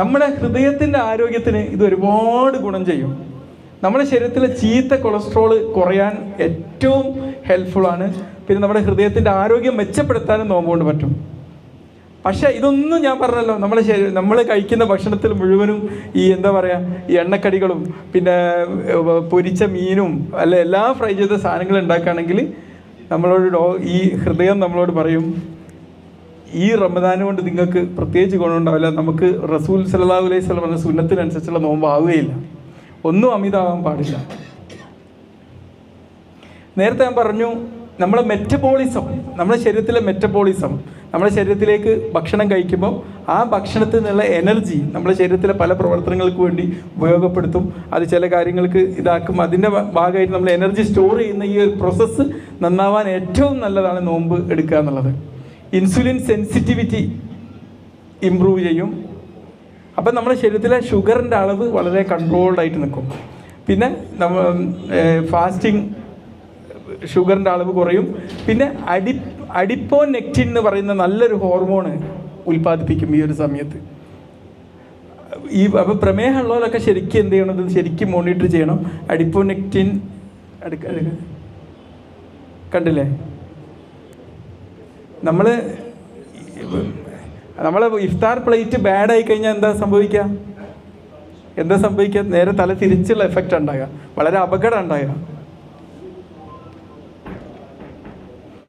നമ്മുടെ ഹൃദയത്തിൻ്റെ ആരോഗ്യത്തിന് ഇത് ഒരുപാട് ഗുണം ചെയ്യും. നമ്മുടെ ശരീരത്തിലെ ചീത്ത കൊളസ്ട്രോൾ കുറയാൻ ഏറ്റവും ഹെൽപ്ഫുള്ളാണ്. പിന്നെ നമ്മുടെ ഹൃദയത്തിൻ്റെ ആരോഗ്യം മെച്ചപ്പെടുത്താനും നോമ്പ് കൊണ്ട് പറ്റും. പക്ഷേ ഇതൊന്നും ഞാൻ പറഞ്ഞല്ലോ, നമ്മൾ കഴിക്കുന്ന ഭക്ഷണത്തിൽ മുഴുവനും ഈ എന്താ പറയുക, ഈ എണ്ണക്കടികളും പിന്നെ പൊരിച്ച മീനും അല്ല എല്ലാ ഫ്രൈ ചെയ്ത സാധനങ്ങളും ഉണ്ടാക്കുകയാണെങ്കിൽ നമ്മളോട് ഈ ഹൃദയം നമ്മളോട് പറയും, ഈ റമദാൻ കൊണ്ട് നിങ്ങൾക്ക് പ്രത്യേകിച്ച് ഗുണമുണ്ടാവില്ല. നമുക്ക് റസൂൽ സല്ലല്ലാഹു അലൈഹി വസല്ലം പറഞ്ഞ സുന്നത്തിനനുസരിച്ചുള്ള നോമ്പ് ആവുകയില്ല. ഒന്നും അമിതമാകാൻ പാടില്ല. നേരത്തെ ഞാൻ പറഞ്ഞു, നമ്മുടെ മെറ്റബോളിസം, നമ്മുടെ ശരീരത്തിലെ മെറ്റബോളിസം, നമ്മുടെ ശരീരത്തിലേക്ക് ഭക്ഷണം കഴിക്കുമ്പോൾ ആ ഭക്ഷണത്തിൽ നിന്നുള്ള എനർജി നമ്മുടെ ശരീരത്തിലെ പല പ്രവർത്തനങ്ങൾക്ക് വേണ്ടി ഉപയോഗപ്പെടുത്തും. അത് ചില കാര്യങ്ങൾക്ക് ഇതാക്കും. അതിൻ്റെ ഭാഗമായിട്ട് നമ്മൾ എനർജി സ്റ്റോർ ചെയ്യുന്ന ഈ ഒരു പ്രോസസ്സ് നന്നാവാൻ ഏറ്റവും നല്ലതാണ് നോമ്പ് എടുക്കുക എന്നുള്ളത്. ഇൻസുലിൻ സെൻസിറ്റിവിറ്റി ഇമ്പ്രൂവ് ചെയ്യും. അപ്പം നമ്മുടെ ശരീരത്തിലെ ഷുഗറിൻ്റെ അളവ് വളരെ കൺട്രോൾഡായിട്ട് നിൽക്കും. പിന്നെ ഫാസ്റ്റിംഗ് ഷുഗറിൻ്റെ അളവ് കുറയും. പിന്നെ അഡിപ്പോനെക്റ്റിൻ എന്ന് പറയുന്ന നല്ലൊരു ഹോർമോണ് ഉൽപ്പാദിപ്പിക്കും ഈ ഒരു സമയത്ത്. അപ്പോൾ പ്രമേഹമുള്ളവരൊക്കെ ശരിക്കും എന്ത് ചെയ്യണം, ശരിക്കും മോണിറ്റർ ചെയ്യണം. അഡിപ്പോനെക്റ്റിൻ കണ്ടില്ലേ, നമ്മളെ ഇഫ്താർ പ്ലേറ്റ് ബാഡായി കഴിഞ്ഞാൽ എന്താ സംഭവിക്കുക? നേരെ തല തിരിച്ചുള്ള എഫക്റ്റ് ഉണ്ടാകുക, വളരെ അപകടം ഉണ്ടാകുക.